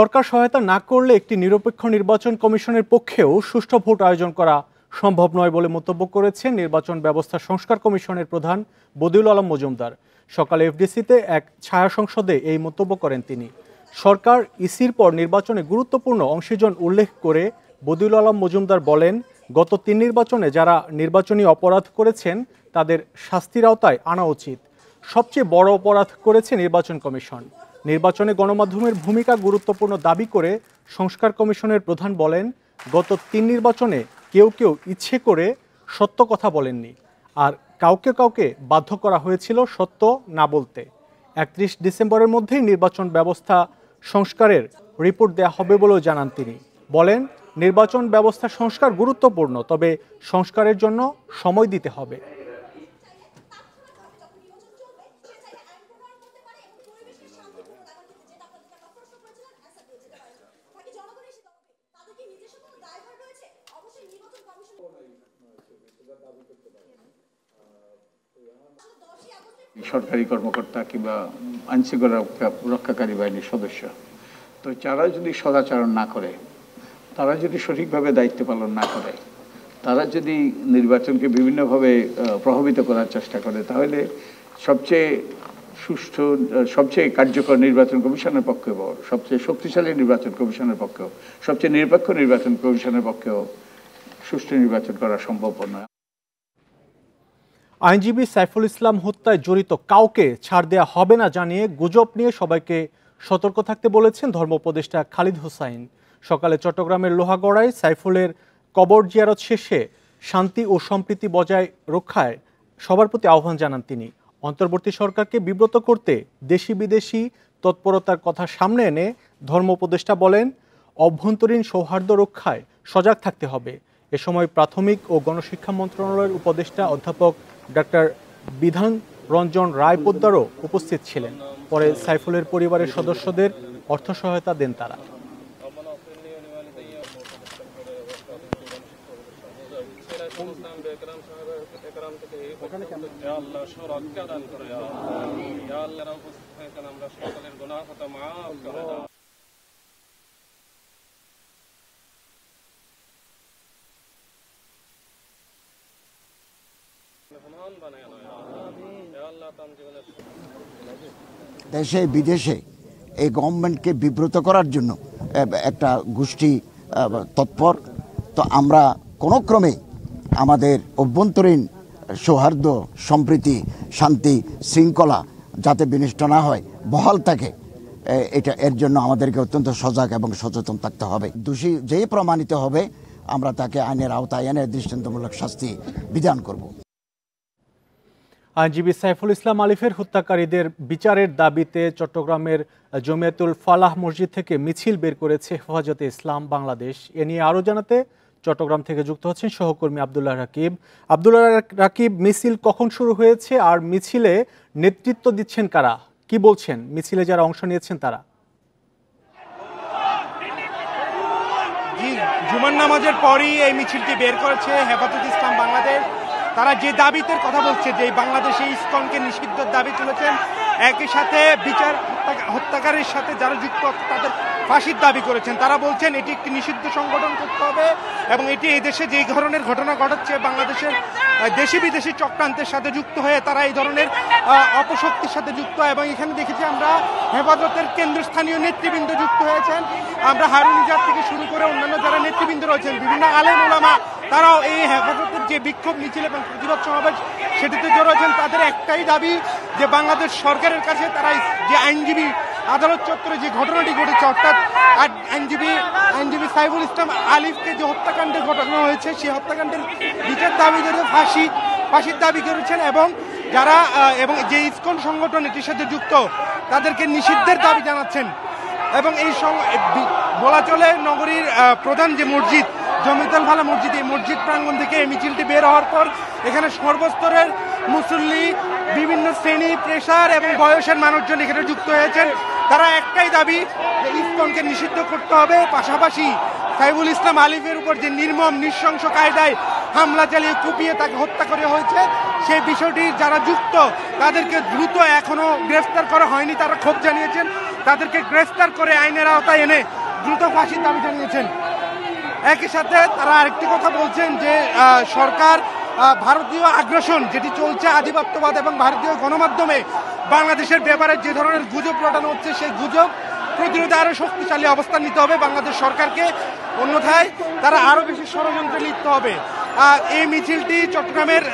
সরকার সহায়তা না করলে একটি নিরপেক্ষ নির্বাচন কমিশনের পক্ষেও সুষ্ঠু ভোট আয়োজন করা সম্ভব নয় বলে মন্তব্য করেছেন নির্বাচন ব্যবস্থা সংস্কার কমিশনের প্রধান বদিউল আলম মজুমদার। সকালে এফডিসিতে এক ছায়া সংসদে এই মন্তব্য করেন তিনি। সরকার ইসির পর নির্বাচনে গুরুত্বপূর্ণ অংশীজন উল্লেখ করে বদিউল আলম মজুমদার বলেন, গত 3 নির্বাচনে যারা নির্বাচনী অপরাধ করেছেন তাদের শাস্তির আওতায় আনা উচিত। সবচেয়ে বড় অপরাধ করেছে নির্বাচন কমিশন। নির্বাচনে গণমাধ্যমের ভূমিকা গুরুত্বপূর্ণ দাবি করে সংস্কার কমিশনের প্রধান বলেন, গত 3 নির্বাচনে কেউ ইচ্ছে করে সত্য কথা বলেননি, আর কাউকে বাধ্য করা হয়েছিল সত্য না বলতে। 31 ডিসেম্বরের মধ্যেই নির্বাচন ব্যবস্থা সংস্কারের রিপোর্ট দেওয়া হবে বলেও জানান তিনি। বলেন, নির্বাচন ব্যবস্থা সংস্কার গুরুত্বপূর্ণ, তবে সংস্কারের জন্য সময় দিতে হবে। সরকারি কর্মকর্তা কিংবা আইনশৃঙ্খলা রক্ষাকারী বাহিনীর সদস্য, তো যারা যদি সদাচরণ না করে, তারা যদি সঠিকভাবে দায়িত্ব পালন না করে, তারা যদি নির্বাচনকে বিভিন্নভাবে প্রভাবিত করার চেষ্টা করে, তাহলে সবচেয়ে সুষ্ঠু, সবচেয়ে কার্যকর নির্বাচন কমিশনের পক্ষেও, সবচেয়ে শক্তিশালী নির্বাচন কমিশনের পক্ষেও, সবচেয়ে নিরপেক্ষ নির্বাচন কমিশনের পক্ষেও সুষ্ঠু নির্বাচন করা সম্ভব নয়। আইনজীবী সাইফুল ইসলাম হত্যায় জড়িত কাউকে ছাড় দেওয়া হবে না জানিয়ে গুজব নিয়ে সবাইকে সতর্ক থাকতে বলেছেন ধর্ম উপদেষ্টা খালিদ হোসাইন। সকালে চট্টগ্রামের লোহাগড়ায় সাইফুলের কবর জিয়ারত শেষে শান্তি ও সম্প্রীতি বজায় রক্ষায় সবার প্রতি আহ্বান জানান তিনি। অন্তর্বর্তী সরকারকে বিব্রত করতে দেশি বিদেশি তৎপরতার কথা সামনে এনে ধর্ম উপদেষ্টা বলেন, অভ্যন্তরীণ সৌহার্দ্য রক্ষায় সজাগ থাকতে হবে। এ সময় প্রাথমিক ও গণশিক্ষা মন্ত্রণালয়ের উপদেষ্টা অধ্যাপক ডাক্তার বিধান রঞ্জন রায় পোদ্দারও উপস্থিত ছিলেন। পরে সাইফুলের পরিবারের সদস্যদের অর্থ সহায়তা দেন তারা। দেশে বিদেশে এই গভর্নমেন্টকে বিব্রত করার জন্য একটা গোষ্ঠী তৎপর। তো আমরা কোনো ক্রমে আমাদের অভ্যন্তরীণ সৌহার্দ্য, সম্প্রীতি, শান্তি, শৃঙ্খলা যাতে বিনষ্ট না হয়, বহাল থাকে, এর জন্য আমাদেরকে অত্যন্ত সজাগ এবং সচেতন থাকতে হবে। দোষী যেই প্রমাণিত হবে আমরা তাকে আইনের আওতায় এনে দৃষ্টান্তমূলক শাস্তি বিধান করব। আইনজীবী সাইফুল ইসলাম আলিফের হত্যাকারীদের বিচারের দাবিতে চট্টগ্রামের জমিয়াতুল ফালাহ মসজিদ থেকে মিছিল বের করেছে হেফাজতে ইসলাম বাংলাদেশ। এ নিয়ে আরও জানাতে চট্টগ্রাম থেকে যুক্ত হচ্ছেন সহকর্মী আব্দুল্লাহ রাকিব। আব্দুল্লাহ রাকিব, মিছিল কখন শুরু হয়েছে আর মিছিলে নেতৃত্ব দিচ্ছেন কারা? কি বলছেন মিছিলে যারা অংশ নিয়েছেন তারা? জুমার নামাজের পরই এই মিছিলটি বের করেছে হেফাজতে ইসলাম বাংলাদেশ। তারা যে দাবিতে কথা বলছে, যে বাংলাদেশে ইসকনকে নিষিদ্ধের দাবি তুলেছেন, একই সাথে বিচার হত্যাকারীর সাথে যারা যুক্ত তাদের ফাঁসির দাবি করেছেন। তারা বলছেন এটি একটি নিষিদ্ধ সংগঠন করতে হবে এবং এটি এই দেশে যে ধরনের ঘটনা ঘটাচ্ছে, বাংলাদেশের দেশি বিদেশি চক্রান্তের সাথে যুক্ত হয়ে তারা এই ধরনের অপশক্তির সাথে যুক্ত। এবং এখানে দেখেছি আমরা হেফাজতের কেন্দ্রস্থানীয় নেতৃবৃন্দ যুক্ত হয়েছেন। আমরা হারুন ইজাদ থেকে শুরু করে অন্যান্য যারা নেতৃবৃন্দ রয়েছেন, বিভিন্ন আলেম ওলামা, তারাও এই হেফাজতের যে বিক্ষোভ মিছিল এবং প্রতিবাদ সমাবেশ সেটিতে জড়িয়েছেন। তাদের একটাই দাবি যে বাংলাদেশ সরকারের কাছে তারা যে আইনজীবী আদালত চত্বরে যে ঘটনাটি ঘটেছে, অর্থাৎ আইনজীবী সাইফুল ইসলাম আলিফকে যে হত্যাকাণ্ডের ঘটনা হয়েছে, সেই হত্যাকাণ্ডের বিচার দাবি করে ফাঁসির দাবি করেছেন এবং যারা এবং যে ইসকন সংগঠন এটির সাথে যুক্ত তাদেরকে নিষিদ্ধের দাবি জানাচ্ছেন। এবং এই বলা চলে নগরীর প্রধান যে মসজিদ জমিয়াতুল ফালাহ মসজিদ, এই মসজিদ প্রাঙ্গণ থেকে এই মিছিলটি বের হওয়ার পর এখানে সর্বস্তরের মুসল্লি, বিভিন্ন শ্রেণী, পেশার এবং বয়সের মানুষজন এখানে যুক্ত হয়েছেন। তারা একটাই দাবি যে ইসকনকে নিষিদ্ধ করতে হবে। পাশাপাশি সাইফুল ইসলাম আলিফের উপর যে নির্মম নৃশংস কায়দায় হামলা চালিয়ে কুপিয়ে তাকে হত্যা করা হয়েছে, সেই বিষয়টি যারা যুক্ত তাদেরকে দ্রুত এখনো গ্রেফতার করা হয়নি, তারা ক্ষোভ জানিয়েছেন। তাদেরকে গ্রেফতার করে আইনের আওতায় এনে দ্রুত ফাঁসির দাবি জানিয়েছেন। একই সাথে তারা আরেকটি কথা বলছেন যে সরকার ভারতীয় আগ্রাসন যেটি চলছে, আধিপত্যবাদ এবং ভারতীয় গণমাধ্যমে বাংলাদেশের ব্যাপারে যে ধরনের গুজব রটানো হচ্ছে, সেই গুজব প্রতিরোধে আরও শক্তিশালী অবস্থান নিতে হবে বাংলাদেশ সরকারকে, অন্যথায় তারা আরও বেশি ষড়যন্ত্রে লিপ্ত হবে। এই মিছিলটি চট্টগ্রামের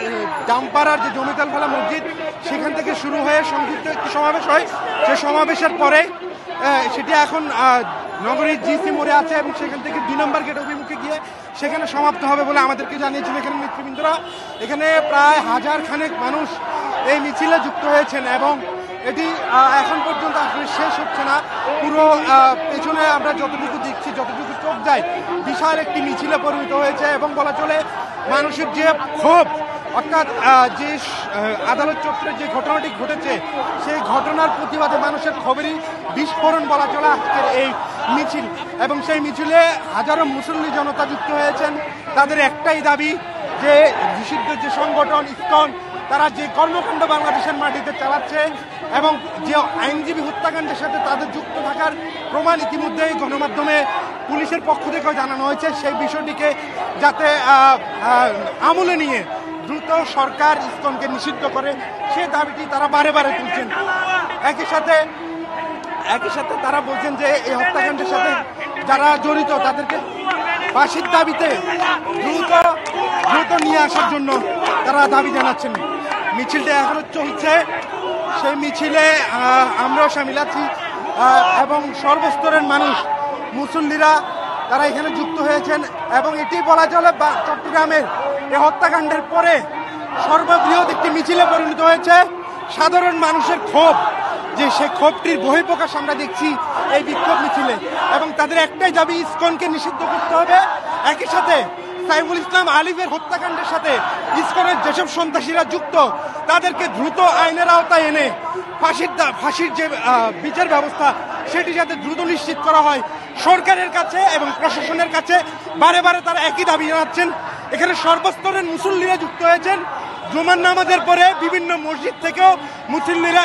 জামপাড়ার যে জমিতাল ফালা মসজিদ সেখান থেকে শুরু হয়ে সংক্ষিপ্ত একটি সমাবেশ হয়। সেই সমাবেশের পরে সেটি এখন নগরীর জিসি মোড়ে আছে এবং সেখান থেকে 2 নম্বর গেট অভিমুখে গিয়ে সেখানে সমাপ্ত হবে বলে আমাদেরকে জানিয়েছিল এখানে নেতৃবৃন্দরা। এখানে প্রায় 1000 খানেক মানুষ এই মিছিলে যুক্ত হয়েছেন এবং এটি এখন পর্যন্ত আসলে শেষ হচ্ছে না। পুরো পেছনে আমরা যতটুকু দেখছি, যতটুকু চোখ যায়, বিশাল একটি মিছিলে পরিণত হয়েছে এবং বলা চলে মানুষের যে ক্ষোভ, অর্থাৎ যে আদালত চত্বরে যে ঘটনাটি ঘটেছে সেই ঘটনার প্রতিবাদে মানুষের ক্ষোভেরই বিস্ফোরণ বলা চলে আজকের এই মিছিল। এবং সেই মিছিলে হাজারো মুসল্লি জনতা যুক্ত হয়েছেন। তাদের একটাই দাবি যে নিষিদ্ধ যে সংগঠন ইসকন তারা যে কর্মকাণ্ড বাংলাদেশের মাটিতে চালাচ্ছে এবং যে আইনজীবী হত্যাকাণ্ডের সাথে তাদের যুক্ত থাকার প্রমাণ ইতিমধ্যেই গণমাধ্যমে পুলিশের পক্ষ থেকেও জানানো হয়েছে, সেই বিষয়টিকে যাতে আমলে নিয়ে দ্রুত সরকার ইসকনকে নিষিদ্ধ করে সে দাবিটি তারা বারে বারে তুলছেন। একই সাথে তারা বলছেন যে এই হত্যাকাণ্ডের সাথে যারা জড়িত তাদেরকে ফাঁসির দাবিতে দ্রুত নিয়ে আসার জন্য তারা দাবি জানাচ্ছেন। মিছিলটা এখনো চলছে, সেই মিছিলে আমরাও সামিল আছি এবং সর্বস্তরের মানুষ, মুসল্লিরা তারা এখানে যুক্ত হয়েছেন এবং এটি বলা চলে চট্টগ্রামের এই হত্যাকাণ্ডের পরে সর্ববৃহৎ একটি মিছিলে পরিণত হয়েছে। সাধারণ মানুষের ক্ষোভ, যে সে ক্ষোভটির বহিঃপ্রকাশ আমরা দেখছি এই বিক্ষোভ মিছিলে এবং তাদের একটাই দাবি ইসকনকে নিষিদ্ধ করতে হবে। একই সাথে সাইফুল ইসলাম আলিফের হত্যাকাণ্ডের সাথে ইসকনের যেসব সন্ত্রাসীরা যুক্ত তাদেরকে দ্রুত আইনের আওতায় এনে ফাঁসির যে বিচার ব্যবস্থা সেটি যাতে দ্রুত নিশ্চিত করা হয় সরকারের কাছে এবং প্রশাসনের কাছে বারে বারে তারা একই দাবি জানাচ্ছেন। এখানে সর্বস্তরের মুসল্লিরা যুক্ত হয়েছেন। জুমার নামাজের পরে বিভিন্ন মসজিদ থেকেও মুসল্লিরা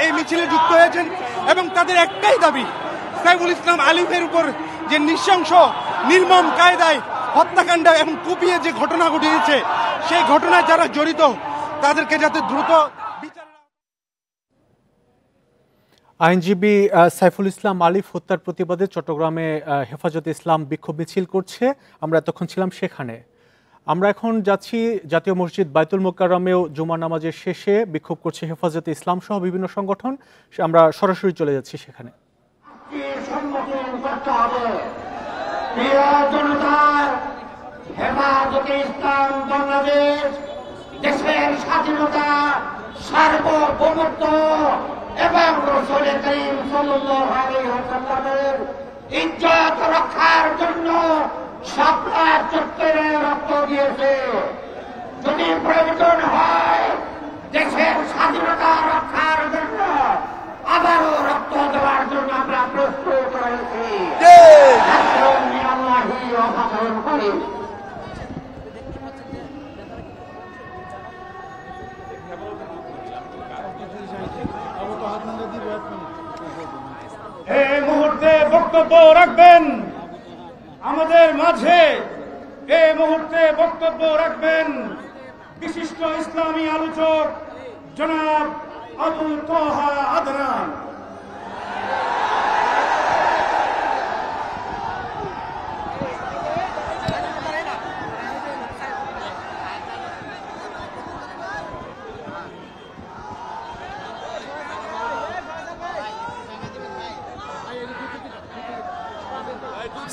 এই মিছিলে যুক্ত হয়েছেন এবং তাদের একটাই দাবি সাইফুল ইসলাম আলিফের উপর যে নৃশংস নির্মম কায়দায় হত্যাকাণ্ড এবং কুপিয়ে যে ঘটনা ঘটিয়েছে সেই ঘটনায় যারা জড়িত তাদেরকে যাতে দ্রুত বিচার। আইনজীবী সাইফুল ইসলাম আলিফ হত্যার প্রতিবাদে চট্টগ্রামে হেফাজতে ইসলাম বিক্ষোভ মিছিল করছে। আমরা এতক্ষণ ছিলাম সেখানে। আমরা এখন যাচ্ছি জাতীয় মসজিদ বাইতুল মোকাররমেও জুমার নামাজের শেষে বিক্ষোভ করছে হেফাজতে ইসলাম সহ বিভিন্ন সংগঠন। আমরা সরাসরি চলে যাচ্ছি সেখানে। হেফাজতে ইসলাম বাংলাদেশ দেশের স্বাধীনতা, সার্বভৌমত্ব এবং রাসূল করিম সাল্লাল্লাহু আলাইহি ওয়াসাল্লামের ইজ্জত রক্ষার জন্য শাপলা চত্বরে রক্ত দিয়েছে। যদি প্রয়োজন হয় দেশের স্বাধীনতা রক্ষার জন্য আবারও রক্ত দেওয়ার জন্য আমরা প্রস্তুত রয়েছি। এই মুহূর্তে বক্তব্য রাখবেন আমাদের মাঝে, এই মুহূর্তে বক্তব্য রাখবেন বিশিষ্ট ইসলামী আলোচক জনাব আবু তোহা আদনান।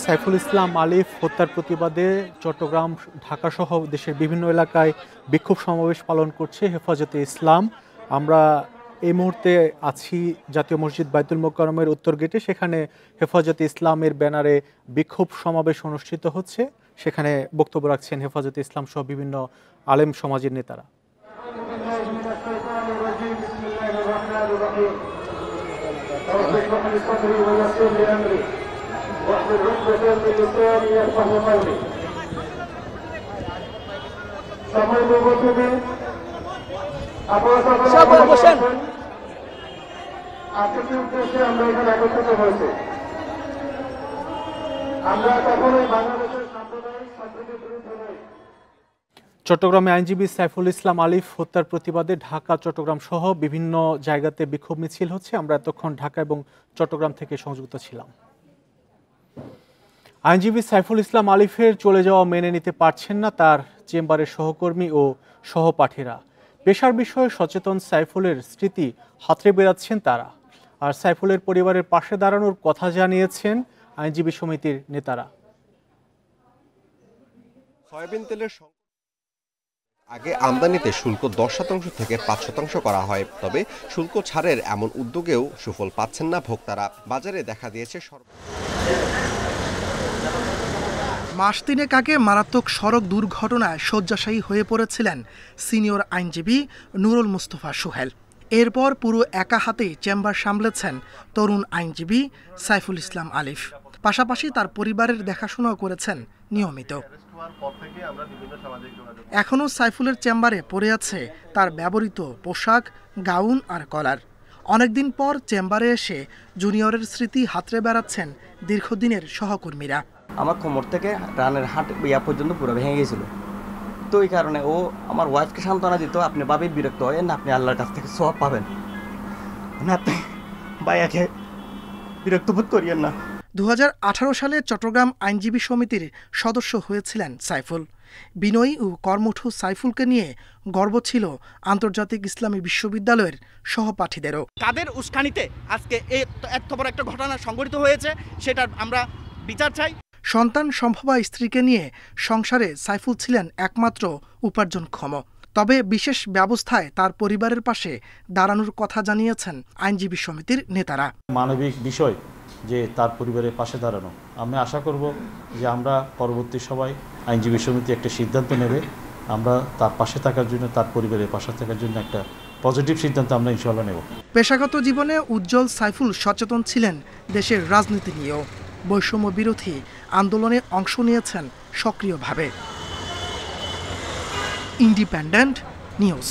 সাইফুল ইসলাম আলিফ হত্যার প্রতিবাদে চট্টগ্রাম, ঢাকা সহ দেশের বিভিন্ন এলাকায় বিক্ষোভ সমাবেশ পালন করছে হেফাজতে ইসলাম। আমরা এই মুহূর্তে আছি জাতীয় মসজিদ বাইতুল মোকাররমের উত্তর গেটে। সেখানে হেফাজতে ইসলামের ব্যানারে বিক্ষোভ সমাবেশ অনুষ্ঠিত হচ্ছে। সেখানে বক্তব্য রাখছেন হেফাজতে ইসলাম সহ বিভিন্ন আলেম সমাজের নেতারা। আর্থিক উদ্দেশ্যে আমরা এখানে একত্রিত হয়েছি। আমরা কখনোই বাংলাদেশের সাম্প্রদায়িক সম্প্রীতির বিরুদ্ধে নই। চট্টগ্রামে আইনজীবী সাইফুল ইসলাম আলিফ হত্যার প্রতিবাদে ঢাকা চট্টগ্রাম সহ বিভিন্ন জায়গাতে বিক্ষোভ মিছিল হচ্ছে। আমরা এতক্ষণ ঢাকা এবং চট্টগ্রাম থেকে সংযুক্ত ছিলাম। আইনজীবী সাইফুল ইসলাম আলিফের চলে যাওয়া মেনে নিতে পারছেন না তার চেম্বারের সহকর্মী ও সহপাঠীরা। পেশার বিষয়ে সচেতন সাইফুলের স্মৃতি হাতড়ে বেড়াচ্ছেন তারা। আর সাইফুলের পরিবারের পাশে দাঁড়ানোর কথা জানিয়েছেন আইনজীবী সমিতির নেতারা। সয়াবিন তেলের আগে আমদানিতে শুল্ক 10% থেকে 5% করা হয়, তবে শুল্ক ছাড়ের এমন উদ্যোগেও সুফল পাচ্ছেন না ভোক্তারা। বাজারে দেখা দিয়েছে মাস তিনেক আগে মারাত্মক সড়ক দুর্ঘটনায় শয্যাশায়ী হয়ে পড়েছিলেন সিনিয়র আইনজীবী নুরুল মুস্তফা সোহেল। এরপর পুরো একা হাতেই চেম্বার সামলেছেন তরুণ আইনজীবী সাইফুল ইসলাম আলিফ। পাশাপাশি তার পরিবারের দেখাশোনাও করেছেন নিয়মিত। এখনও সাইফুলের চেম্বারে পড়ে আছে তার ব্যবহৃত পোশাক, গাউন আর কলার। অনেকদিন পর চেম্বারে এসে জুনিয়রের স্মৃতি হাতড়ে বেড়াচ্ছেন দীর্ঘদিনের সহকর্মীরা। আমার কোমর থেকে রানের হাট ইয়া পর্যন্ত পুরো ভেঙে গেছিল, তো এই কারণে ও আমার ওয়াইফকে সান্ত্বনা দিত, আপনি ভাবি বিরক্ত হয়ে না, আপনি আল্লাহর কাছ থেকে সওয়াব পাবেন না, আপনি ভাইয়াকে বিরক্ত বোধ করিয়েন না। 2018 সালে চট্টগ্রাম আইনজীবী সমিতির সদস্য হয়েছিলেন সাইফুল। বিনয়ী ও কর্মঠ সাইফুলকে নিয়ে গর্ব ছিল আন্তর্জাতিক ইসলামী বিশ্ববিদ্যালয়ের সহপাঠীদেরও। কাদের উস্কানিতে আজকে এত বড় একটা ঘটনা সংঘটিত হয়েছে, সেটা আমরা বিচার চাই। সন্তান সম্ভবা স্ত্রীকে নিয়ে সংসারে সাইফুল ছিলেন একমাত্র উপার্জনক্ষম। তবে বিশেষ ব্যবস্থায় তার পরিবারের পাশে দাঁড়ানোর কথা জানিয়েছেন আইনজীবী সমিতির নেতারা। মানবিক বিষয় যে তার পরিবারের পাশে দাঁড়ানো, আমি আশা করব যে আমরা পরবর্তী সবাই আইনজীবী সমিতি একটা সিদ্ধান্ত নেবে, আমরা তার পাশে থাকার জন্য, তার পরিবারের পাশে থাকার জন্য একটা পজিটিভ সিদ্ধান্ত আমরা ইনশাআল্লাহ নেব। পেশাগত জীবনে উজ্জ্বল সাইফুল সচেতন ছিলেন দেশের রাজনীতি নিয়েও। বৈষম্য বিরোধী আন্দোলনে অংশ নিয়েছেন সক্রিয়ভাবে। Independent news.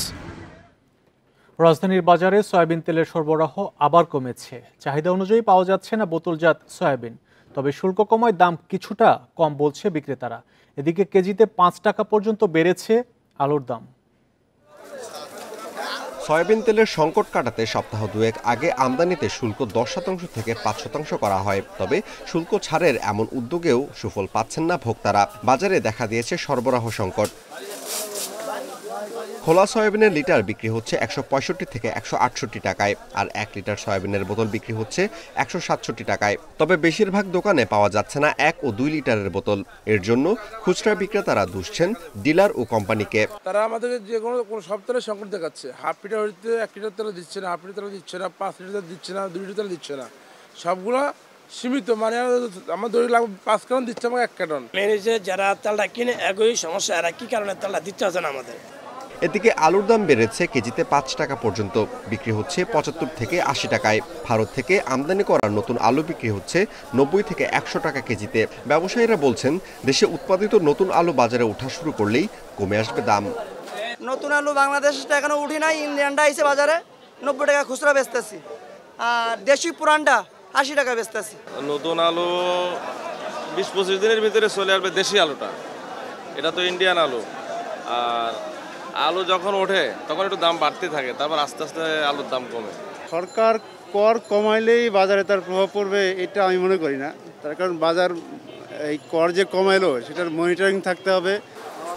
রাজধানীর বাজারে সয়াবিন তেলের সরবরাহ আবার কমেছে। চাহিদা অনুযায়ী পাওয়া যাচ্ছে না বোতলজাত সয়াবিন, তবে শুল্ক কমায় দাম কিছুটা কম বলছে বিক্রেতারা। এদিকে কেজিতে 5 টাকা পর্যন্ত বেড়েছে আলুর দাম। সয়াবিন তেলের সংকট কাটাতে সপ্তাহ দুয়েক আগে আমদানিতে শুল্ক 10% থেকে 5% করা হয়, তবে শুল্ক ছাড়ের এমন উদ্যোগেও সুফল পাচ্ছেন না ভোক্তারা। বাজারে দেখা দিয়েছে সরবরাহ সংকট। খোলা সয়াবিনের লিটার বিক্রি হচ্ছে 165 থেকে 168 টাকায়, আর 1 লিটার সয়াবিনের বোতল বিক্রি হচ্ছে 167 টাকায়। তবে বেশিরভাগ দোকানে পাওয়া যাচ্ছে না 1 ও 2 লিটারের বোতল। এর জন্য খুচরা বিক্রেতারা দুষছেন ডিলার ও কোম্পানিকে। তারা আমাদের যে কোনো সব তেলের সংকট দেখাচ্ছে। হাফ লিটার হইতে 1 লিটার তেল দিচ্ছে না, হাফ লিটার তেল দিচ্ছে না, 5 লিটার দিচ্ছে না, 2 লিটার তেল দিচ্ছে না, সবগুলো সীমিত। মানে আমার 2 লাখ 5 কার্টন দিচ্ছে, আমাকে 1 কার্টন। যারা তেলটা কিনে একই সমস্যা, এরা কি কারণে তেলটা দিচ্ছে না আমাদের। এদিকে আলুর দাম বেড়েছে কেজিতে 5 টাকা পর্যন্ত, বিক্রি হচ্ছে 75 থেকে 80 টাকায়। ভারত থেকে আমদানি করা নতুন আলু বিক্রি হচ্ছে 90 থেকে 100 টাকা কেজিতে। ব্যবসায়ীরা বলছেন, দেশে উৎপাদিত নতুন আলু বাজারে ওঠা শুরু করলেই কমে আসবে দাম। নতুন আলু বাংলাদেশটা এখনো উঠি নাই, ইন্ডিয়ানটা আইছে বাজারে 90 টাকা খুচরা বেচতেছি, আর দেশি পুরানটা 80 টাকা বেচতেছি। নতুন আলু 20-25 দিনের ভিতরে চলে আসবে দেশি আলুটা, এটা তো ইন্ডিয়ান আলু। আর আলু যখন ওঠে তখন একটু দাম বাড়তে থাকে, তারপর আস্তে আস্তে আলুর দাম কমে। সরকার কর কমাইলেই বাজারে তার প্রভাব পড়বে এটা আমি মনে করি না। তার কারণ বাজার এই কর যে কমাইলো সেটার মনিটরিং থাকতে হবে।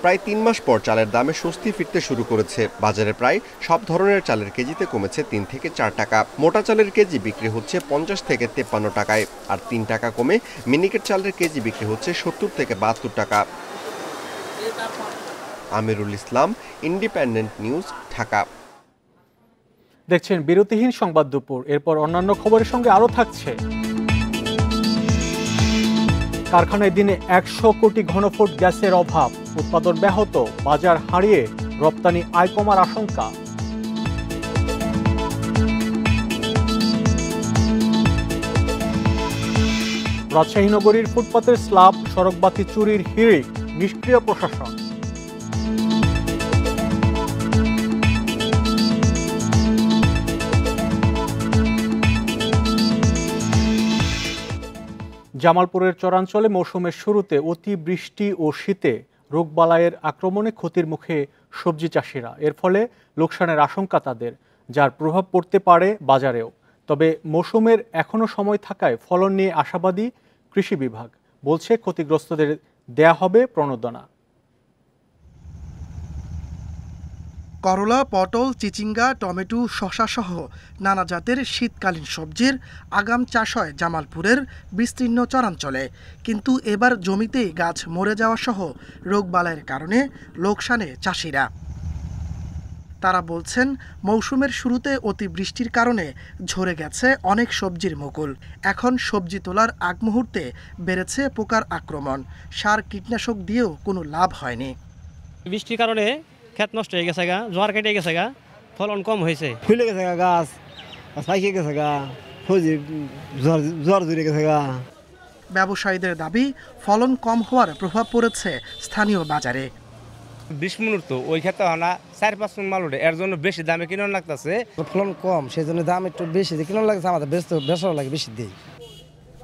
প্রায় 3 মাস পর চালের দামে স্বস্তি ফিরতে শুরু করেছে। বাজারে প্রায় সব ধরনের চালের কেজিতে কমেছে 3 থেকে 4 টাকা। মোটা চালের কেজি বিক্রি হচ্ছে 50 থেকে 53 টাকায়, আর 3 টাকা কমে মিনিকেট চালের কেজি বিক্রি হচ্ছে 70 থেকে 72 টাকা। Amirul Islam, independent news, Dhaka. দেখছেন বিরতিহীন সংবাদ দুপুর। এরপর অন্যান্য খবরের সঙ্গে আরও থাকছে। কারখানায় দিনে 100 কোটি ঘনফুট গ্যাসের অভাব, উৎপাদন ব্যাহত, বাজার হারিয়ে রপ্তানি আয় কমার আশঙ্কা। রাজশাহী নগরীর ফুটপাতের স্ল্যাব, সড়কবাতি চুরির হিড়িক, নিষ্ক্রিয় প্রশাসন। জামালপুরের চরাঞ্চলে মৌসুমের শুরুতে অতি বৃষ্টি ও শীতে রোগবালাইয়ের আক্রমণে ক্ষতির মুখে সবজি চাষিরা। এর ফলে লোকসানের আশঙ্কা তাদের, যার প্রভাব পড়তে পারে বাজারেও। তবে মৌসুমের এখনো সময় থাকায় ফলন নিয়ে আশাবাদী কৃষি বিভাগ। বলছে ক্ষতিগ্রস্তদের দেয়া হবে প্রণোদনা। করলা, পটল, চিচিঙ্গা, টমেটো, শসা সহ নানা জাতের শীতকালীন সবজির আগাম চাষ হয় জামালপুরের বিস্তীর্ণ চরাঞ্চলে। কিন্তু এবার জমিতেই গাছ মরে যাওয়া সহ রোগবালাইয়ের কারণে লোকসানে চাষিরা। তারা বলছেন, মৌসুমের শুরুতে অতিবৃষ্টির কারণে ঝরে গেছে অনেক সবজির মুকুল। এখন সবজি তোলার আগ মুহূর্তে বেড়েছে পোকার আক্রমণ। সার কীটনাশক দিয়েও কোনো লাভ হয়নি। বৃষ্টির কারণে ক্ষেত নষ্ট হয়ে গেছে গা, জোয়ার কেটে গেছে গা, ফলন কম হয়েছে, ফুলে গেছে গা, গাছ পাইকে গেছে গা, জোয়ার জুড়ে গেছে গা। ব্যবসায়ীদের দাবি, ফলন কম হওয়ার প্রভাব পড়েছে স্থানীয় বাজারে। 20 মিনিট তো ওই ক্ষেত্রে না 4-5 মণ মাল ওঠে, এর জন্য বেশি দামে কিনে লাগতেছে। ফলন কম, সেই জন্য দাম একটু বেশি দিয়ে কিনে লাগছে, আমাদের বেচা লাগে বেশি দিয়ে।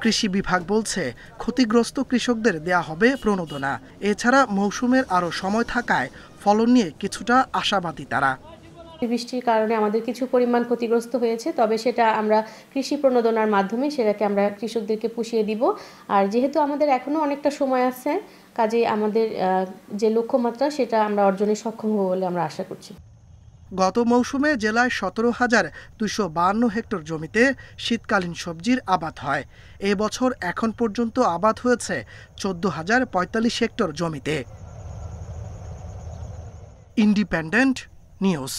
কৃষি বিভাগ বলছে, ক্ষতিগ্রস্ত কৃষকদের দেয়া হবে প্রণোদনা। এছাড়া মৌসুমের আরও সময় থাকায় ফলন নিয়ে কিছুটা আশাবাদী তারা। বৃষ্টির কারণে আমাদের কিছু পরিমাণ ক্ষতিগ্রস্ত হয়েছে, তবে সেটা আমরা কৃষি প্রণোদনার মাধ্যমে সেটাকে আমরা কৃষকদেরকে পুষিয়ে দিব। আর যেহেতু আমাদের এখনো অনেকটা সময় আছে, কাজে আমাদের যে লক্ষ্যমাত্রা সেটা আমরা অর্জনে সক্ষম হব বলে আমরা আশা করছি। গত মৌসুমে জেলায় 17,252 হেক্টর জমিতে শীতকালীন সবজির আবাদ হয়। এবছর এখন পর্যন্ত আবাদ হয়েছে 14,045 হেক্টর জমিতে। Independent news.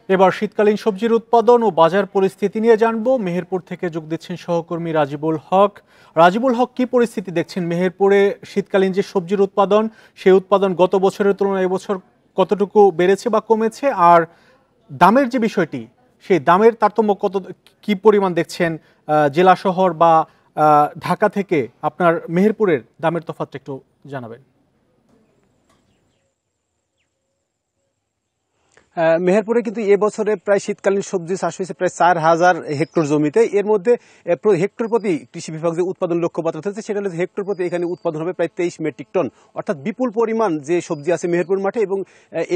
এবার শীতকালীন সবজির উৎপাদন ও বাজার পরিস্থিতি নিয়ে জানবো। মেহেরপুর থেকে যোগ দিচ্ছেন সহকর্মী রাজিবুল হক। রাজিবুল হক, কি পরিস্থিতি দেখছেন মেহেরপুরে? শীতকালীন যে সবজির উৎপাদন, সেই উৎপাদন গত বছরের তুলনায় এবছর কতটুকু বেড়েছে বা কমেছে? আর দামের যে বিষয়টি, সেই দামের তারতম্য কি পরিমাণ দেখছেন জেলা শহর বা ঢাকা থেকে? আপনার মেহেরপুরের দামের তফাৎটা একটু জানাবেন। মেহেরপুরে কিন্তু এবছরে প্রায় শীতকালীন সবজি চাষ হয়েছে প্রায় 4,000 হেক্টর জমিতে। এর মধ্যে হেক্টর প্রতি কৃষি বিভাগ যে উৎপাদন লক্ষ্যমাত্রা হচ্ছে, সেটা হচ্ছে হেক্টর প্রতি এখানে উৎপাদন হবে প্রায় 23 মেট্রিক টন। অর্থাৎ বিপুল পরিমাণ যে সবজি আছে মেহেরপুর মাঠে, এবং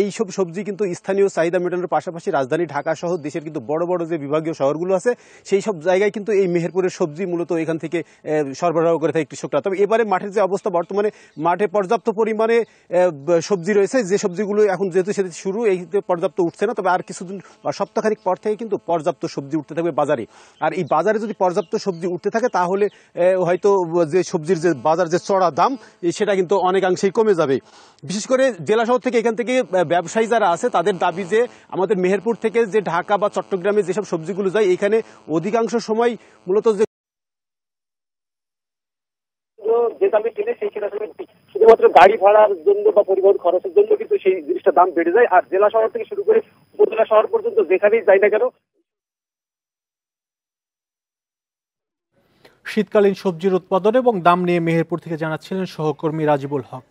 এই সব সবজি কিন্তু স্থানীয় চাহিদা মেটানোর পাশাপাশি রাজধানী ঢাকা সহ দেশের কিন্তু বড় বড় যে বিভাগীয় শহরগুলো আছে, সেই সব জায়গায় কিন্তু এই মেহেরপুরের সবজি মূলত এখান থেকে সরবরাহ করে থাকে কৃষকরা। তবে এবারে মাঠের যে অবস্থা, বর্তমানে মাঠে পর্যাপ্ত পরিমাণে সবজি রয়েছে। যে সবজিগুলো এখন যেহেতু সেটা শুরু, এই পর্যাপ্ত উঠছে না, তবে আর কিছুদিন বা সপ্তাহখানিক পর থেকে কিন্তু পর্যাপ্ত সবজি উঠতে থাকবে বাজারে। আর এই বাজারে যদি পর্যাপ্ত সবজি উঠতে থাকে, তাহলে হয়তো যে সবজির যে বাজার যে চড়া দাম, সেটা কিন্তু অনেকাংশেই কমে যাবে। বিশেষ করে জেলা শহর থেকে এখান থেকে ব্যবসায়ী যারা আছে, তাদের দাবি যে আমাদের মেহেরপুর থেকে যে ঢাকা বা চট্টগ্রামে যেসব সবজিগুলো যায়, এখানে অধিকাংশ সময় মূলত যে দামে কিনে সেই কিনা শুধুমাত্র গাড়ি ভাড়ার জন্য বা পরিবহন খরচের জন্য কিন্তু সেই জিনিসটা দাম বেড়ে যায়। আর জেলা শহর থেকে শুরু করে উপজেলা শহর পর্যন্ত যেখানেই যাই না কেন, শীতকালীন সবজির উৎপাদন এবং দাম নিয়ে মেহেরপুর থেকে জানাচ্ছিলেন সহকর্মী রাজিবুল হক।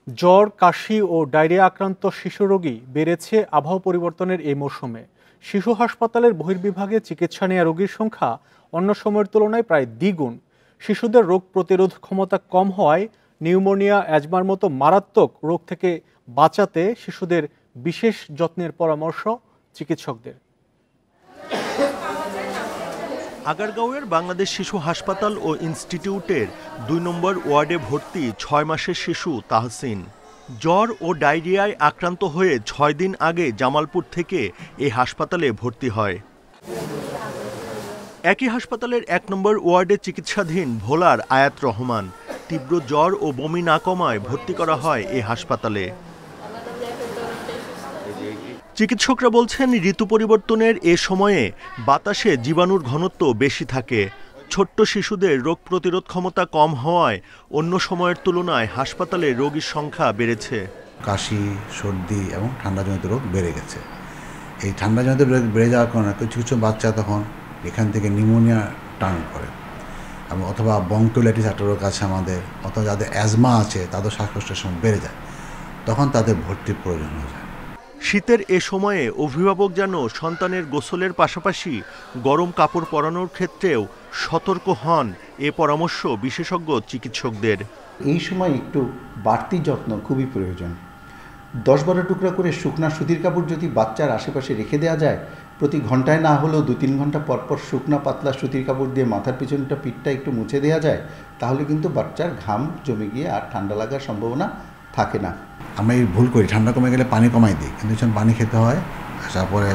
জ্বর, কাশি ও ডায়রিয়া আক্রান্ত শিশু রোগী বেড়েছে আবহাওয়া পরিবর্তনের এই মৌসুমে। শিশু হাসপাতালের বহির্বিভাগে চিকিৎসা নেওয়া রোগীর সংখ্যা অন্য সময়ের তুলনায় প্রায় দ্বিগুণ। শিশুদের রোগ প্রতিরোধ ক্ষমতা কম হওয়ায় নিউমোনিয়া, অ্যাজমার মতো মারাত্মক রোগ থেকে বাঁচাতে শিশুদের বিশেষ যত্নের পরামর্শ চিকিৎসকদের। আগারগাঁওয়ের বাংলাদেশ শিশু হাসপাতাল ও ইনস্টিটিউটের 2 নম্বর ওয়ার্ডে ভর্তি 6 মাসের শিশু তাহসিন। জ্বর ও ডায়রিয়ায় আক্রান্ত হয়ে 6 দিন আগে জামালপুর থেকে এই হাসপাতালে ভর্তি হয়। একই হাসপাতালের 1 নম্বর ওয়ার্ডে চিকিৎসাধীন ভোলার আয়াত রহমান। তীব্র জ্বর ও বমি না কমায় ভর্তি করা হয় এই হাসপাতালে। চিকিৎসকরা বলছেন, ঋতু পরিবর্তনের এ সময়ে বাতাসে জীবাণুর ঘনত্ব বেশি থাকে। ছোট্ট শিশুদের রোগ প্রতিরোধ ক্ষমতা কম হওয়ায় অন্য সময়ের তুলনায় হাসপাতালে রোগীর সংখ্যা বেড়েছে। কাশি, সর্দি এবং ঠান্ডাজনিত রোগ বেড়ে গেছে। এই ঠান্ডাজনিত রোগ বেড়ে যাওয়ার কারণে কিছু কিছু বাচ্চা তখন এখান থেকে নিউমোনিয়া টার্ন করে, এবং অথবা বঙ্কিওলাইটিস একটা রোগ আছে আমাদের, অথবা যাদের অ্যাজমা আছে তাদের শ্বাসকষ্টের সময় বেড়ে যায়, তখন তাদের ভর্তির প্রয়োজন হয়ে যায়। শীতের এ সময়ে অভিভাবক যেন সন্তানের গোসলের পাশাপাশি গরম কাপড় পরানোর ক্ষেত্রেও সতর্ক হন, এ পরামর্শ বিশেষজ্ঞ চিকিৎসকদের। এই সময় একটু বাড়তি যত্ন খুবই প্রয়োজন। 10-12 টুকরা করে শুকনা সুতির কাপড় যদি বাচ্চার আশেপাশে রেখে দেওয়া যায়, প্রতি ঘন্টায় না হলেও 2-3 ঘন্টা পরপর শুকনা পাতলা সুতির কাপড় দিয়ে মাথার পিছনটা পিঠটা একটু মুছে দেওয়া যায়, তাহলে কিন্তু বাচ্চার ঘাম জমে গিয়ে আর ঠান্ডা লাগার সম্ভাবনা থাকে না। আমরা এই ভুল করি, ঠান্ডা কমে গেলে পানি কমাই দিই, কিন্তু যখন পানি খেতে হয় তারপরে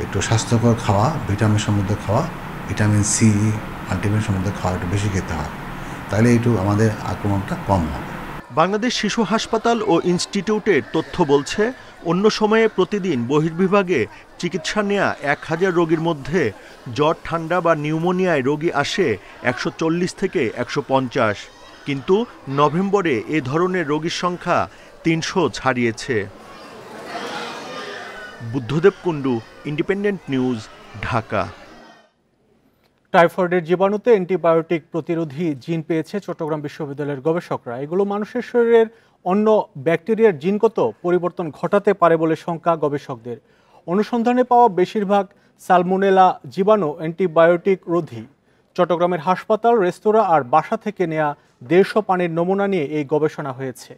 একটু স্বাস্থ্যকর খাওয়া, ভিটামিন সমৃদ্ধ খাওয়া, ভিটামিন সি, মাল্টিভিটামিন সমৃদ্ধ খাওয়া একটু বেশি খেতে হয়, তাহলে একটু আমাদের আক্রমণটা কম হবে। বাংলাদেশ শিশু হাসপাতাল ও ইনস্টিটিউটের তথ্য বলছে, অন্য সময়ে প্রতিদিন বহির্বিভাগে চিকিৎসা নেওয়া 1000 রোগীর মধ্যে জ্বর, ঠান্ডা বা নিউমোনিয়ায় রোগী আসে 140 থেকে 150, কিন্তু নভেম্বরে এ ধরনের রোগীর সংখ্যা 300 ছাড়িয়েছে। Buddhadeb Kundu, independent news, Dhaka. টাইফয়েডের জীবাণুতে অ্যান্টিবায়োটিক প্রতিরোধী জিন পেয়েছে চট্টগ্রাম বিশ্ববিদ্যালয়ের গবেষকরা। এগুলো মানুষের শরীরের অন্য ব্যাকটেরিয়ার জিনগত পরিবর্তন ঘটাতে পারে বলে শঙ্কা গবেষকদের। অনুসন্ধানে পাওয়া বেশিরভাগ সালমোনেলা জীবাণু অ্যান্টিবায়োটিক রোধী। চট্টগ্রামের হাসপাতাল, রেস্তোরাঁ আর বাসা থেকে নেয়া 150 পানির নমুনা নিয়ে এই গবেষণা হয়েছে।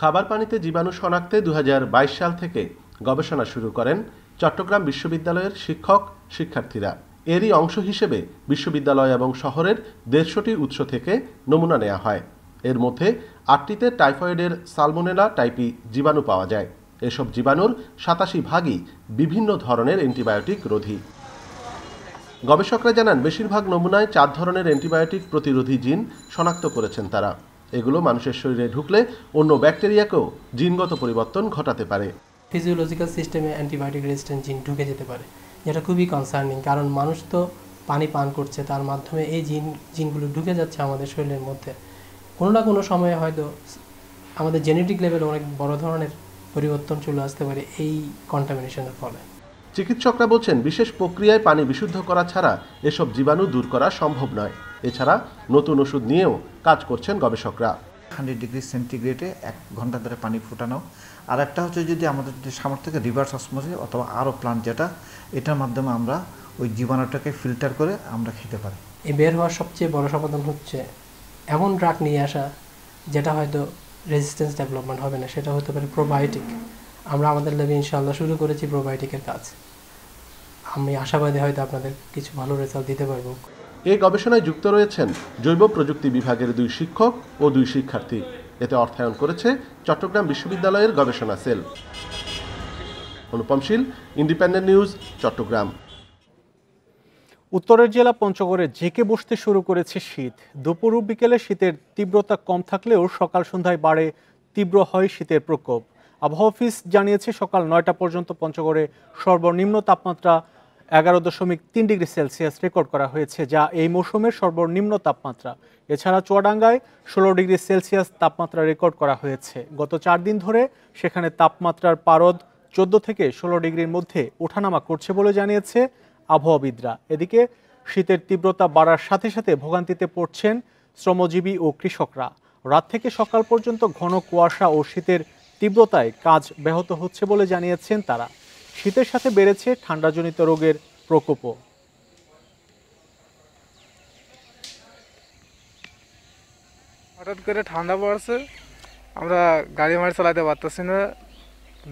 খাবার পানিতে জীবাণু শনাক্তে 2022 সাল থেকে গবেষণা শুরু করেন চট্টগ্রাম বিশ্ববিদ্যালয়ের শিক্ষক শিক্ষার্থীরা। এরই অংশ হিসেবে বিশ্ববিদ্যালয় এবং শহরের 150টি উৎস থেকে নমুনা নেওয়া হয়। এর মধ্যে 8টিতে টাইফয়েডের সালমোনেলা টাইপি জীবাণু পাওয়া যায়। এসব জীবাণুর 87 ভাগই বিভিন্ন ধরনের অ্যান্টিবায়োটিক রোধী। গবেষকরা জানান, বেশিরভাগ নমুনায় 4 ধরনের অ্যান্টিবায়োটিক প্রতিরোধী জিন শনাক্ত করেছেন তারা। এগুলো মানুষের শরীরে ঢুকলে অন্য ব্যাকটেরিয়াকেও জিনগত পরিবর্তন ঘটাতে পারে। ফিজিওলজিক্যাল সিস্টেমে অ্যান্টিবায়োটিক রেজিস্ট্যান্ট জিন ঢুকে যেতে পারে, যেটা খুবই কনসার্নিং। কারণ মানুষ তো পানি পান করছে, তার মাধ্যমে এই জিনগুলো ঢুকে যাচ্ছে আমাদের শরীরের মধ্যে। কোনো না কোনো সময়ে হয়তো আমাদের জেনেটিক লেভেলে অনেক বড় ধরনের পরিবর্তন চলে আসতে পারে এই কন্টামিনেশনের ফলে। চিকিৎসকরা বলছেন, বিশেষ প্রক্রিয়ায় পানি বিশুদ্ধ করা ছাড়া এসব জীবাণু দূর করা সম্ভব নয়। এছাড়া নতুন ওষুধ নিয়েও কাজ করছেন গবেষকরা। 100 ডিগ্রি সেন্টিগ্রেডে 1 ঘন্টা ধরে পানি ফুটানো, আর একটা হচ্ছে যদি আমাদের সামর্থ্যকে রিভার্স অসমোসিস অথবা আরও প্লান্ট, যেটা এটার মাধ্যমে আমরা ওই জীবাণুটাকে ফিল্টার করে আমরা খেতে পারি। এই বের হওয়ার সবচেয়ে বড় সমাধান হচ্ছে এমন ড্রাগ নিয়ে আসা যেটা হয়তো রেজিস্ট্যান্স ডেভেলপমেন্ট হবে না, সেটা হতে পারে প্রোবায়োটিক। আমরা আমাদের ল্যাবে ইনশাআল্লাহ শুরু করেছি প্রোবায়োটিকের কাজ। আমি আশাবাদী হয়তো আপনাদের কিছু ভালো রেজাল্ট দিতে পারবো। এই গবেষণায় যুক্ত রয়েছেন জৈব প্রযুক্তি বিভাগের 2 শিক্ষক ও 2 শিক্ষার্থী। এতে অর্থায়ন করেছে চট্টগ্রাম বিশ্ববিদ্যালয়ের গবেষণা সেল। অনুপম শীল, ইন্ডিপেন্ডেন্ট নিউজ, চট্টগ্রাম। উত্তরের জেলা পঞ্চগড়ে জেঁকে বসতে শুরু করেছে শীত। দুপুর ও বিকেলে শীতের তীব্রতা কম থাকলেও সকাল সন্ধ্যায় বাড়ে তীব্র হয় শীতের প্রকোপ। আবহাওয়া অফিস জানিয়েছে, সকাল 9টা পর্যন্ত পঞ্চগড়ে সর্বনিম্ন তাপমাত্রা 11.3 ডিগ্রি সেলসিয়াস রেকর্ড করা হয়েছে, যা এই মৌসুমের সর্বনিম্ন তাপমাত্রা। এছাড়া চুয়াডাঙ্গায় 16 ডিগ্রি সেলসিয়াস তাপমাত্রা রেকর্ড করা হয়েছে। গত 4 দিন ধরে সেখানে তাপমাত্রার পারদ 14 থেকে 16 ডিগ্রির মধ্যে ওঠানামা করছে বলে জানিয়েছে আবহাওয়াবিদরা। এদিকে শীতের তীব্রতা বাড়ার সাথে সাথে ভোগান্তিতে পড়ছেন শ্রমজীবী ও কৃষকরা। রাত থেকে সকাল পর্যন্ত ঘন কুয়াশা ও শীতের তীব্রতায় কাজ ব্যাহত হচ্ছে বলে জানিয়েছেন তারা। শীতের সাথে বেড়েছে ঠান্ডাজনিত রোগের প্রকোপও। হঠাৎ করে ঠান্ডা পড়ছে, আমরা গাড়ি মাড়ি চালাতে পারতেছি না,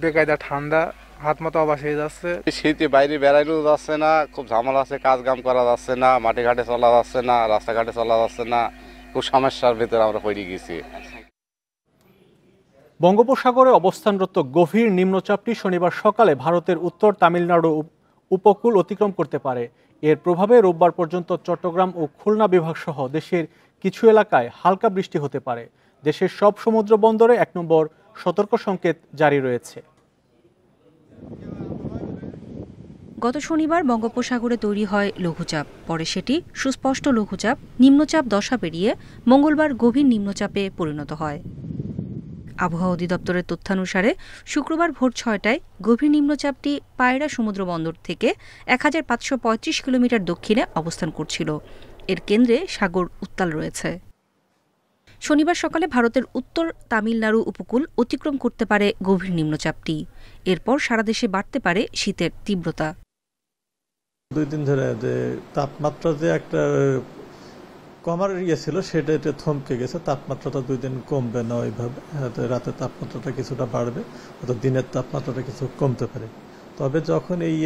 বেকায়দা ঠান্ডা, হাত মাথা অবাস হয়ে যাচ্ছে। শীতে বাইরে বেড়াইলেও যাচ্ছে না, খুব ঝামেলা আছে, কাজ কাম করা যাচ্ছে না, মাঠে ঘাটে চলা যাচ্ছে না, রাস্তাঘাটে চলা যাচ্ছে না, খুব সমস্যার ভিতরে আমরা পড়ে গেছি। বঙ্গোপসাগরে অবস্থানরত গভীর নিম্নচাপটি শনিবার সকালে ভারতের উত্তর তামিলনাড়ু উপকূল অতিক্রম করতে পারে। এর প্রভাবে রোববার পর্যন্ত চট্টগ্রাম ও খুলনা বিভাগ সহ দেশের কিছু এলাকায় হালকা বৃষ্টি হতে পারে। দেশের সব সমুদ্র বন্দরে 1 নম্বর সতর্ক সংকেত জারি রয়েছে। গত শনিবার বঙ্গোপসাগরে তৈরি হয় লঘুচাপ, পরে সেটি সুস্পষ্ট লঘুচাপ নিম্নচাপ দশা পেরিয়ে মঙ্গলবার গভীর নিম্নচাপে পরিণত হয়। আবহাওয়া অধিদপ্তরের তথ্যানুসারে শুক্রবার ভোর 6টায় গভীর নিম্নচাপটি পায়রা সমুদ্র বন্দর থেকে 1535 কিলোমিটার দক্ষিণে অবস্থান করছিল। এর কেন্দ্রে সাগর উত্তাল রয়েছে। শনিবার সকালে ভারতের উত্তর তামিলনাড়ু উপকূল অতিক্রম করতে পারে গভীর নিম্নচাপটি। এরপর সারা দেশে বাড়তে পারে শীতের তীব্রতা। 2 দিন ধরে যে তাপমাত্রা যে একটা কমার ছিল সেটা থমকে গেছে। তাপমাত্রাটা 2 দিন কমবে না ওইভাবে, রাতে তাপমাত্রাটা কিছুটা বাড়বে, অর্থাৎ দিনের তাপমাত্রাটা কিছু কমতে পারে। তবে যখন এই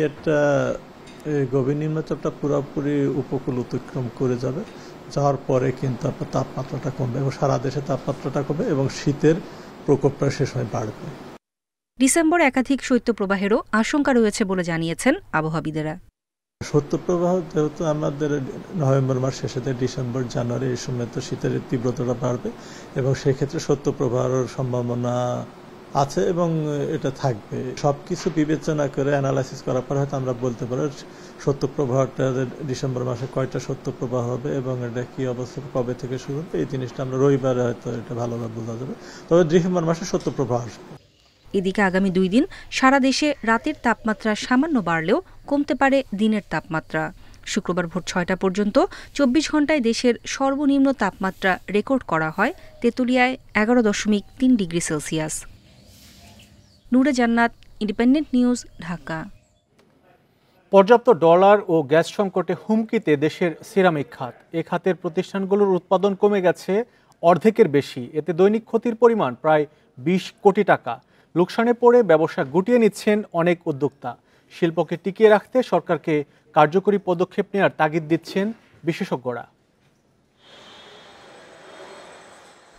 গভীর নিম্নচাপটা পুরোপুরি উপকূল অতিক্রম করে যাবে, যাওয়ার পরে কিন্তু আপনার তাপমাত্রাটা কমবে এবং সারা দেশে তাপমাত্রাটা কমবে এবং শীতের প্রকোপটা সে সময় বাড়বে। ডিসেম্বর একাধিক শৈত্যপ্রবাহেরও আশঙ্কা রয়েছে বলে জানিয়েছেন আবহাওয়াবিদেরা। শৈত্যপ্রবাহ যেহেতু আমাদের নভেম্বর মাস শেষে ডিসেম্বর জানুয়ারি এই সময় তো শীতের তীব্রতাটা বাড়বে এবং সেক্ষেত্রে শৈত্যপ্রবাহের সম্ভাবনা আছে এবং এটা থাকবে। সবকিছু বিবেচনা করে অ্যানালাইসিস করার পর হয়তো আমরা বলতে পারি শৈত্যপ্রবাহটা ডিসেম্বর মাসে কয়টা শৈত্যপ্রবাহ হবে এবং এটা কি অবস্থা কবে থেকে শুরু হবে, এই জিনিসটা আমরা রবিবারে হয়তো এটা ভালোভাবে বোঝা যাবে। তবে ডিসেম্বর মাসে শৈত্যপ্রবাহ আসবে। এদিকে আগামী 2 দিন সারা দেশে রাতের তাপমাত্রা সামান্য বাড়লেও কমতে পারে দিনের তাপমাত্রা। শুক্রবার ভোর 6টা পর্যন্ত 24 ঘন্টায় দেশের সর্বনিম্ন তাপমাত্রা রেকর্ড করা হয় তেঁতুলিয়ায় 11.3 ডিগ্রি সেলসিয়াস। নূরে জান্নাত, ইন্ডিপেন্ডেন্ট নিউজ, ঢাকা। পর্যাপ্ত ডলার ও গ্যাস সংকটে হুমকিতে দেশের সিরামিক খাত। এ খাতের প্রতিষ্ঠানগুলোর উৎপাদন কমে গেছে অর্ধেকের বেশি। এতে দৈনিক ক্ষতির পরিমাণ প্রায় 20 কোটি টাকা। লোকসানে পড়ে ব্যবসা গুটিয়ে নিচ্ছেন অনেক উদ্যোক্তা। শিল্পকে টিকিয়ে রাখতে সরকারকে কার্যকরী পদক্ষেপ নেওয়ার তাগিদ দিচ্ছেন বিশেষজ্ঞরা।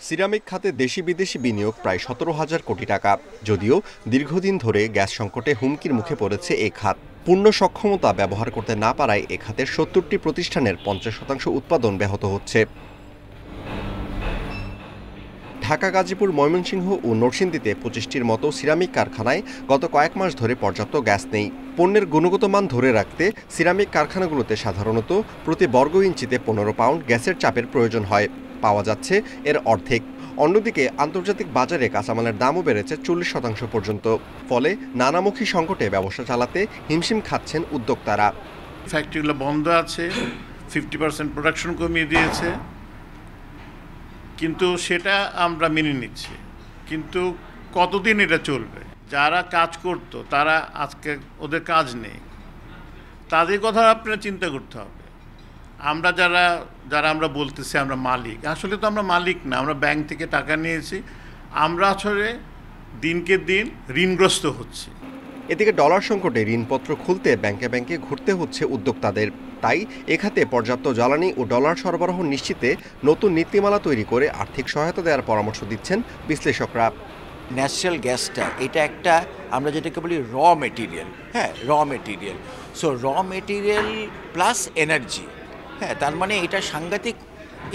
সিরামিক খাতে দেশি বিদেশি বিনিয়োগ প্রায় 17,000 কোটি টাকা। যদিও দীর্ঘদিন ধরে গ্যাস সংকটে হুমকির মুখে পড়েছে এই খাত। পূর্ণ সক্ষমতা ব্যবহার করতে না পারায় এ খাতের 70টি প্রতিষ্ঠানের 50% উৎপাদন ব্যাহত হচ্ছে। ঢাকা, গাজীপুর, ময়মনসিংহ ও নরসিংদীতে 25টির মতো সিরামিক কারখানায় গত কয়েক মাস ধরে পর্যাপ্ত গ্যাস নেই। পণ্যের গুণগত মান ধরে রাখতে সিরামিক কারখানাগুলোতে সাধারণত প্রতি বর্গ ইঞ্চিতে 15 পাউন্ড গ্যাসের চাপের প্রয়োজন হয়। পাওয়া যাচ্ছে এর অর্ধেক। অন্যদিকে আন্তর্জাতিক বাজারে কাঁচামালের দামও বেড়েছে 40% পর্যন্ত। ফলে নানামুখী সংকটে ব্যবসা চালাতে হিমশিম খাচ্ছেন উদ্যোক্তারা। ফ্যাক্টরিগুলো বন্ধ আছে, 50% প্রোডাকশন কমিয়ে দিয়েছে, কিন্তু সেটা আমরা মেনে নিচ্ছি। কিন্তু কতদিন এটা চলবে? যারা কাজ করতো তারা আজকে ওদের কাজ নেই, তাদের কথা আপনারা চিন্তা করতে হবে। আমরা যারা আমরা বলতেছি আমরা মালিক, আসলে তো আমরা মালিক না, আমরা ব্যাংক থেকে টাকা নিয়েছি। আমরা আসলে দিনকে দিন ঋণগ্রস্ত হচ্ছি। এদিকে ডলার সংকটে ঋণপত্র খুলতে ব্যাংকে ব্যাংকে ঘুরতে হচ্ছে উদ্যোক্তাদের। তাই এখাতে পর্যাপ্ত জ্বালানি ও ডলার সরবরাহ নিশ্চিতে নতুন নীতিমালা তৈরি করে আর্থিক সহায়তা দেওয়ার পরামর্শ দিচ্ছেন বিশ্লেষকরা। ন্যাচারাল গ্যাসটা এটা একটা আমরা যেটাকে বলি র মেটেরিয়াল, হ্যাঁ, র মেটেরিয়াল। সো র মেটেরিয়াল প্লাস এনার্জি, হ্যাঁ, তার মানে এটা সাংঘাতিক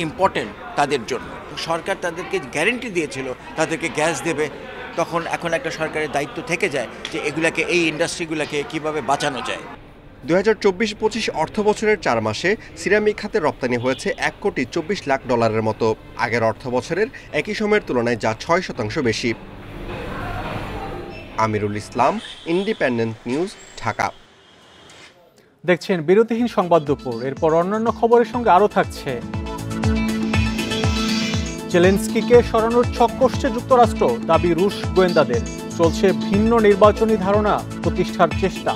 ইম্পর্টেন্ট তাদের জন্য। সরকার তাদেরকে গ্যারেন্টি দিয়েছিল তাদেরকে গ্যাস দেবে, তখন এখন একটা সরকারের দায়িত্ব থেকে যায় যে এগুলাকে, এই ইন্ডাস্ট্রিগুলোকে কিভাবে বাঁচানো যায়। 2024-25 অর্থ বছরের 4 মাসে সিরামিক খাতে রপ্তানি হয়েছে $1,24,00,000 মতো। আগের অর্থ বছরের একই সময়ের তুলনায় যা 6% বেশি। Amirul Islam, independent news, Dhaka. দেখছেন বিরতিহীন সংবাদ দুপুর। এরপর অন্যান্য খবরের সঙ্গে আরও থাকছে, জেলেনস্কিকে সরানোর ছক কষছে যুক্তরাষ্ট্র, দাবি রুশ গোয়েন্দাদের। চলছে ভিন্ন নির্বাচনী ধারণা প্রতিষ্ঠার চেষ্টা।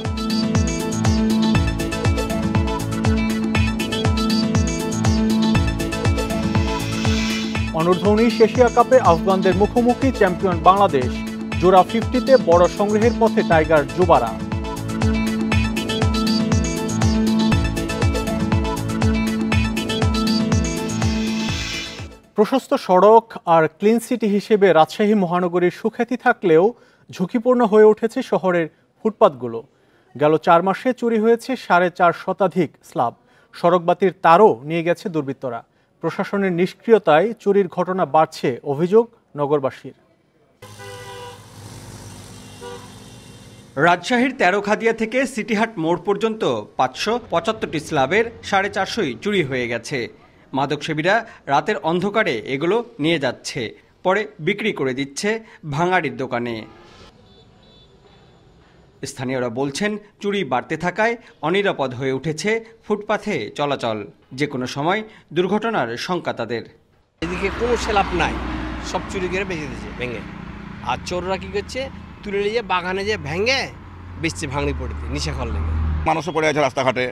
অনূর্ধ্ব-19 এশিয়া কাপে আফগানদের মুখোমুখি চ্যাম্পিয়ন বাংলাদেশ। জোড়া 50-তে বড় সংগ্রহের পথে টাইগার যুবারা। প্রশস্ত সড়ক আর ক্লিন সিটি হিসেবে রাজশাহী মহানগরীর সুখ্যাতি থাকলেও ঝুঁকিপূর্ণ হয়ে উঠেছে শহরের ফুটপাতগুলো। গেল 4 মাসে চুরি হয়েছে 4.5 শতাধিক স্ল্যাব। সড়কবাতির তারও নিয়ে গেছে দুর্বৃত্তরা। প্রশাসনের নিষ্ক্রিয়তায় চুরির ঘটনা বাড়ছে, অভিযোগ নগরবাসীর। রাজশাহীর তেরোখাদিয়া থেকে সিটিহাট মোড় পর্যন্ত 575টি স্ল্যাবের 450ই চুরি হয়ে গেছে। মাদকসেবীরা রাতের অন্ধকারে এগুলো নিয়ে যাচ্ছে, পরে বিক্রি করে দিচ্ছে ভাঙাড়ির দোকানে। স্থানীয়রা বলছেন চুরি বাড়তে থাকায় অনিরাপদ হয়ে উঠেছে ফুটপাথে চলাচল। যে কোনো সময় দুর্ঘটনার শঙ্কা তাদের। এদিকে কোনো সেলাপ নাই, সব চুরি করে বেঁচে দিয়েছে ভেঙে। আর চোররা কি করছে, তুলে নিয়ে বাগানে যে ভেঙে বেচছে ভাঙড়ি পড়তে নিশা খাওয়ার লেগে। মানুষও পড়ে আছে রাস্তাঘাটে,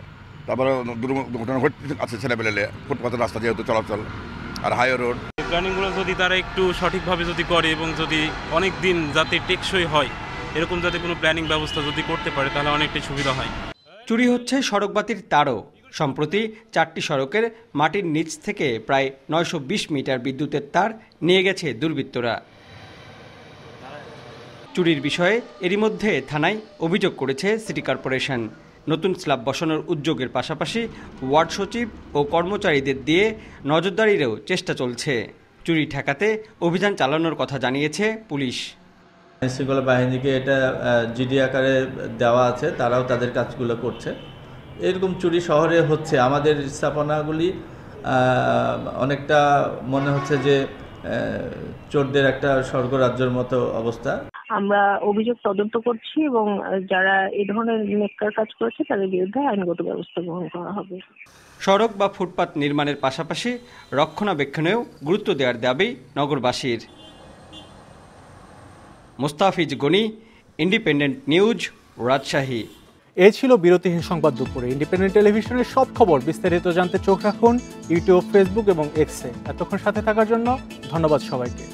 তারপরে দুর্ঘটনা ঘটছে আছে ছেলেপেলে, ফুটপাতের রাস্তা যেহেতু চলাচল আর হাইওয়ে রোড। প্ল্যানিংগুলো যদি তারা একটু সঠিকভাবে যদি করে এবং যদি অনেক দিন যাতে টেকসই হয় এরকম যাতে কোনো প্ল্যানিং ব্যবস্থা যদি করতে পারে তাহলে অনেকটাই সুবিধা হয়। চুরি হচ্ছে সড়কবাতির তারও। সম্প্রতি 4টি সড়কের মাটির নিচ থেকে প্রায় 920 মিটার বিদ্যুতের তার নিয়ে গেছে দুর্বৃত্তরা। চুরির বিষয়ে এরই মধ্যে থানায় অভিযোগ করেছে সিটি কর্পোরেশন। নতুন স্ল্যাব বসানোর উদ্যোগের পাশাপাশি ওয়ার্ড সচিব ও কর্মচারীদের দিয়ে নজরদারিরও চেষ্টা চলছে। চুরি ঠেকাতে অভিযান চালানোর কথা জানিয়েছে পুলিশ। আইনশৃঙ্খলা বাহিনীকে এটা জিডি আকারে দেওয়া আছে, তারাও তাদের কাজগুলো করছে। এরকম চুরি শহরে হচ্ছে, আমাদের স্থাপনাগুলি অনেকটা মনে হচ্ছে যে চোরদের একটা স্বর্গরাজ্যের মতো অবস্থা। আমরা অভিযোগ তদন্ত করছি এবং যারা এই ধরনের নেককার কাজ করেছে তাদের বিরুদ্ধে আইনগত ব্যবস্থা গ্রহণ করা হবে। সড়ক বা ফুটপাত নির্মাণের পাশাপাশি রক্ষণাবেক্ষণেও গুরুত্ব দেওয়ার দাবি নগরবাসীর। Mostafiz Goni, independent news, Rajshahi. এই ছিল বিরতিহীন সংবাদ দুপুরে। ইন্ডিপেন্ডেন্ট টেলিভিশনের সব খবর বিস্তারিত জানতে চোখ রাখুন ইউটিউব, ফেসবুক এবং এক্সে। এতক্ষণ সাথে থাকার জন্য ধন্যবাদ সবাইকে।